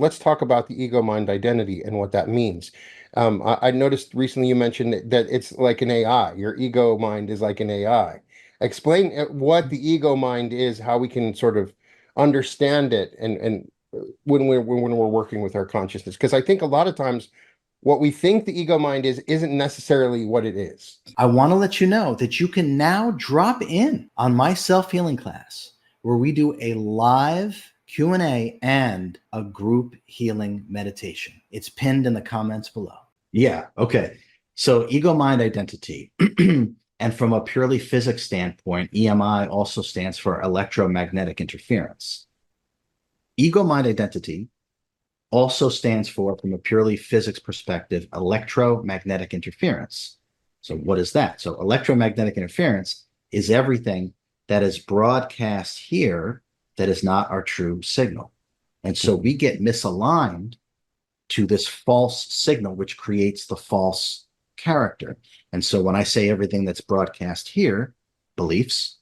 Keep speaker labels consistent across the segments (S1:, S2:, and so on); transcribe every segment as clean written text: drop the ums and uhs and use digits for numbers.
S1: let's talk about the ego mind identity and what that means. I noticed recently you mentioned that it's like an AI. Your ego mind is like an AI. Explain what the ego mind is, how we can sort of understand it, and when we're working with our consciousness. Because I think a lot of times what we think the ego mind is isn't necessarily what it is.
S2: I want to let you know that you can now drop in on my self-healing class where we do a live Q&A and a group healing meditation. It's pinned in the comments below. Yeah, okay. So ego mind identity. And from a purely physics standpoint, EMI also stands for electromagnetic interference. Ego mind identity also stands for, from a purely physics perspective, electromagnetic interference. So what is that? So electromagnetic interference is everything that is broadcast here that is not our true signal. And so we get misaligned to this false signal, which creates the false character. And so when I say everything that's broadcast here, beliefs,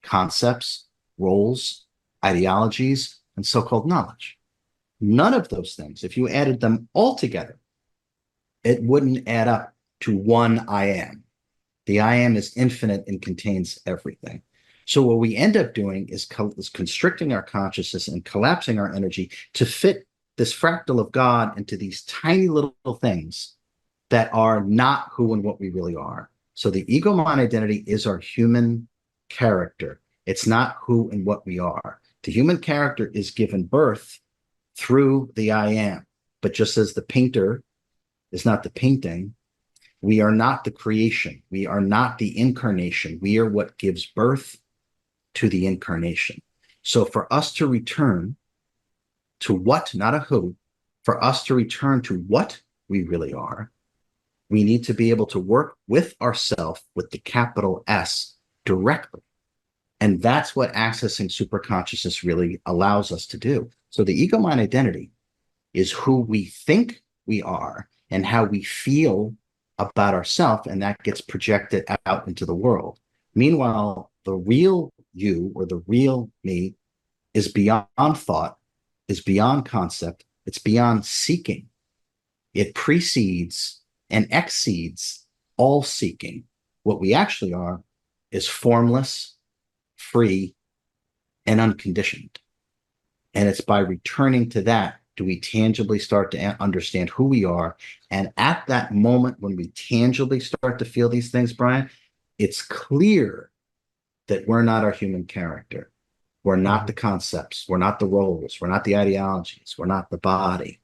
S2: concepts, roles, ideologies, and so-called knowledge, none of those things, if you added them all together, it wouldn't add up to one I am. The I am is infinite and contains everything. So what we end up doing is constricting our consciousness and collapsing our energy to fit this fractal of God into these tiny little things that are not who and what we really are. So the ego mind identity is our human character. It's not who and what we are. The human character is given birth through the I am. But just as the painter is not the painting, we are not the creation. We are not the incarnation. We are what gives birth to the incarnation. So for us to return to what, not a who, for us to return to what we really are, we need to be able to work with ourself with the capital S directly. And that's what accessing superconsciousness really allows us to do. So the ego mind identity is who we think we are and how we feel about ourselves, and that gets projected out into the world. Meanwhile, the real you or the real me is beyond thought, is beyond concept, it's beyond seeking. It precedes and exceeds all seeking. What we actually are is formless, free, and unconditioned. And it's by returning to that do we tangibly start to understand who we are. And at that moment, when we tangibly start to feel these things, Brian, it's clear that we're not our human character. We're not the concepts. We're not the roles. We're not the ideologies. We're not the body.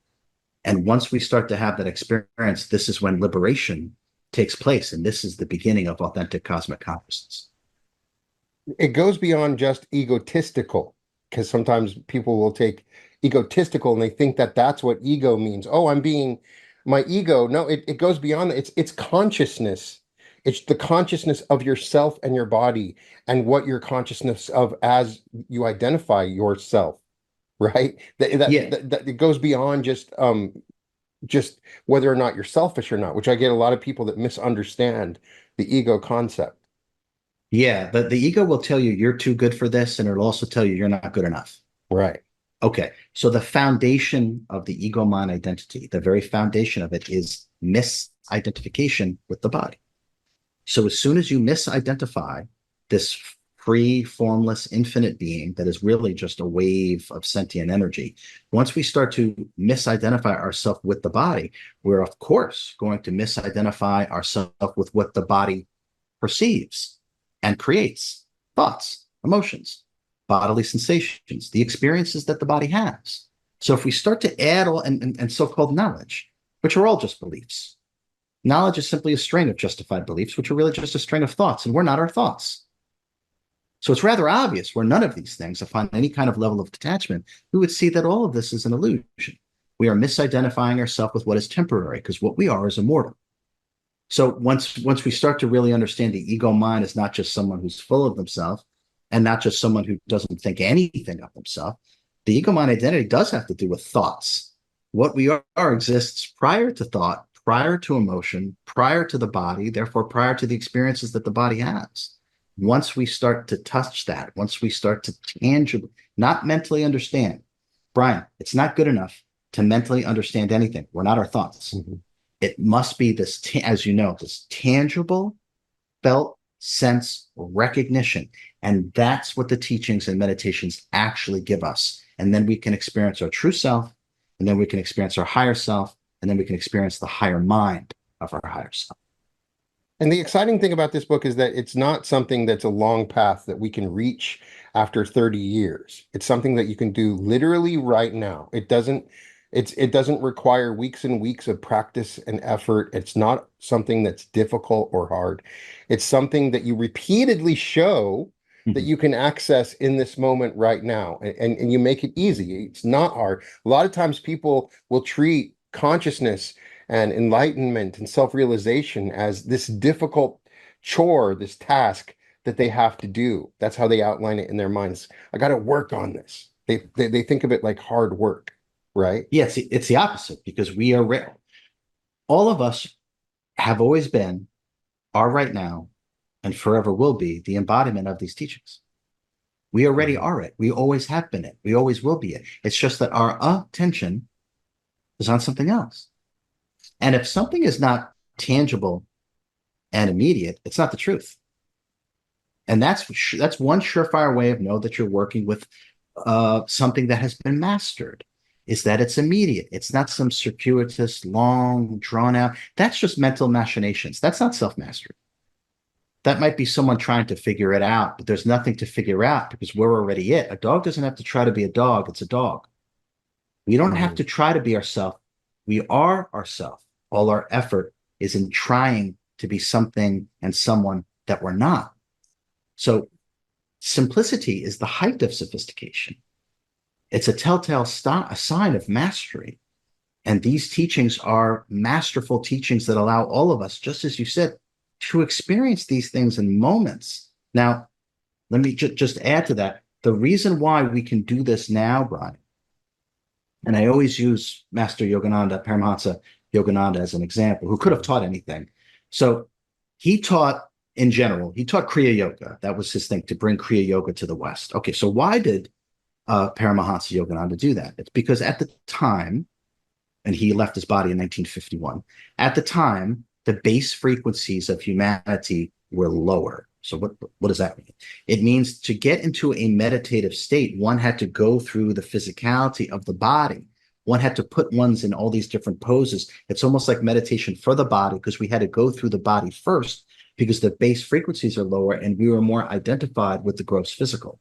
S2: And once we start to have that experience, this is when liberation takes place. And this is the beginning of authentic cosmic consciousness.
S1: It goes beyond just egotistical, because sometimes people will take egotistical and they think that that's what ego means. Oh, I'm being my ego. No, it goes beyond that. It's consciousness. It's the consciousness of yourself and your body and what your consciousness of as you identify yourself, right? That it goes beyond just whether or not you're selfish or not, which I get a lot of people that misunderstand the ego concept.
S2: Yeah, but the ego will tell you you're too good for this, and it'll also tell you you're not good enough.
S1: Right.
S2: Okay, so the foundation of the ego mind identity, the very foundation of it is misidentification with the body. So as soon as you misidentify this free, formless, infinite being that is really just a wave of sentient energy, once we start to misidentify ourselves with the body, we're of course going to misidentify ourselves with what the body perceives and creates: thoughts, emotions, bodily sensations, the experiences that the body has. So if we start to add all and so-called knowledge, which are all just beliefs, knowledge is simply a string of justified beliefs, which are really just a string of thoughts, and we're not our thoughts. So it's rather obvious we're none of these things. Upon any kind of level of detachment, we would see that all of this is an illusion. We are misidentifying ourselves with what is temporary, because what we are is immortal. So once we start to really understand the ego mind is not just someone who's full of themselves and not just someone who doesn't think anything of themselves, the ego mind identity does have to do with thoughts. What we are exists prior to thought, prior to emotion, prior to the body, therefore prior to the experiences that the body has. Once we start to touch that, once we start to tangibly, not mentally understand, Brian, it's not good enough to mentally understand anything. We're not our thoughts.
S1: Mhm.
S2: It must be this, as you know, this tangible, felt sense recognition. And that's what the teachings and meditations actually give us. And then we can experience our true self, and then we can experience our higher self, and then we can experience the higher mind of our higher self.
S1: And the exciting thing about this book is that it's not something that's a long path that we can reach after 30 years. It's something that you can do literally right now. It doesn't require weeks and weeks of practice and effort. It's not something that's difficult or hard. It's something that you repeatedly show that
S2: Mhm.
S1: you can access in this moment right now. And you make it easy. It's not hard. A lot of times people will treat consciousness and enlightenment and self-realization as this difficult chore, this task that they have to do. That's how they outline it in their minds. I got to work on this. They think of it like hard work, right?
S2: Yeah, it's the opposite because we are real. All of us have always been, are right now, and forever will be the embodiment of these teachings. We already
S1: Mhm.
S2: are it. We always have been it. We always will be it. It's just that our attention is on something else. And if something is not tangible and immediate, it's not the truth. And that's one surefire way of know that you're working with something that has been mastered. Is that it's immediate. It's not some circuitous, long, drawn out. That's just mental machinations. That's not self mastery. That might be someone trying to figure it out, but there's nothing to figure out because we're already it. A dog doesn't have to try to be a dog. It's a dog. We don't have
S1: Mhm.
S2: to try to be ourselves. We are ourselves. All our effort is in trying to be something and someone that we're not. So simplicity is the height of sophistication. It's a telltale a sign of mastery. And these teachings are masterful teachings that allow all of us, just as you said, to experience these things in moments. Now, let me just add to that. The reason why we can do this now, Brian, and I always use Master Yogananda, Paramahansa Yogananda as an example, who could have taught anything. So he taught, in general, he taught Kriya Yoga. That was his thing, to bring Kriya Yoga to the West. Okay, so why did Paramahansa Yogananda do that? It's because at the time, and he left his body in 1951, at the time, the base frequencies of humanity were lower. So what does that mean? It means to get into a meditative state, one had to go through the physicality of the body. One had to put ones in all these different poses. It's almost like meditation for the body because we had to go through the body first because the base frequencies are lower and we were more identified with the gross physical.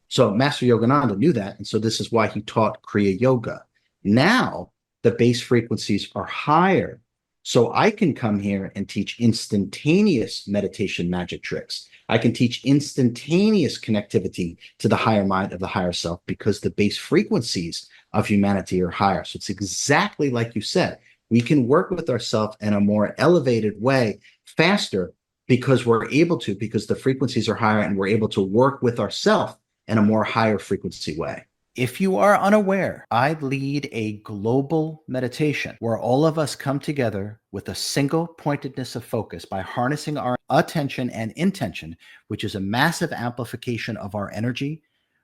S2: So Master Yogananda knew that. And so this is why he taught Kriya Yoga. Now the base frequencies are higher. So I can come here and teach instantaneous meditation magic tricks. I can teach instantaneous connectivity to the higher mind of the higher self because the base frequencies of humanity are higher. So it's exactly like you said. We can work with ourselves in a more elevated way faster because we're able to, because the frequencies are higher and we're able to work with ourselves in a more higher frequency way. If you are unaware, I lead a global meditation where all of us come together with a single pointedness of focus by harnessing our attention and intention, which is a massive amplification of our energy,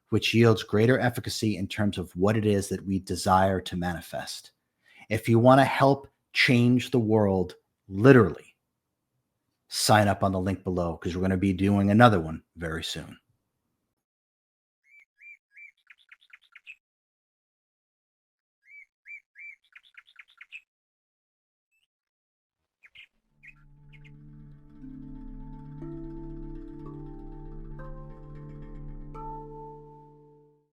S2: which yields greater efficacy in terms of what it is that we desire to manifest. If you want to help change the world, literally, sign up on the link below because we're going to be doing another one very soon.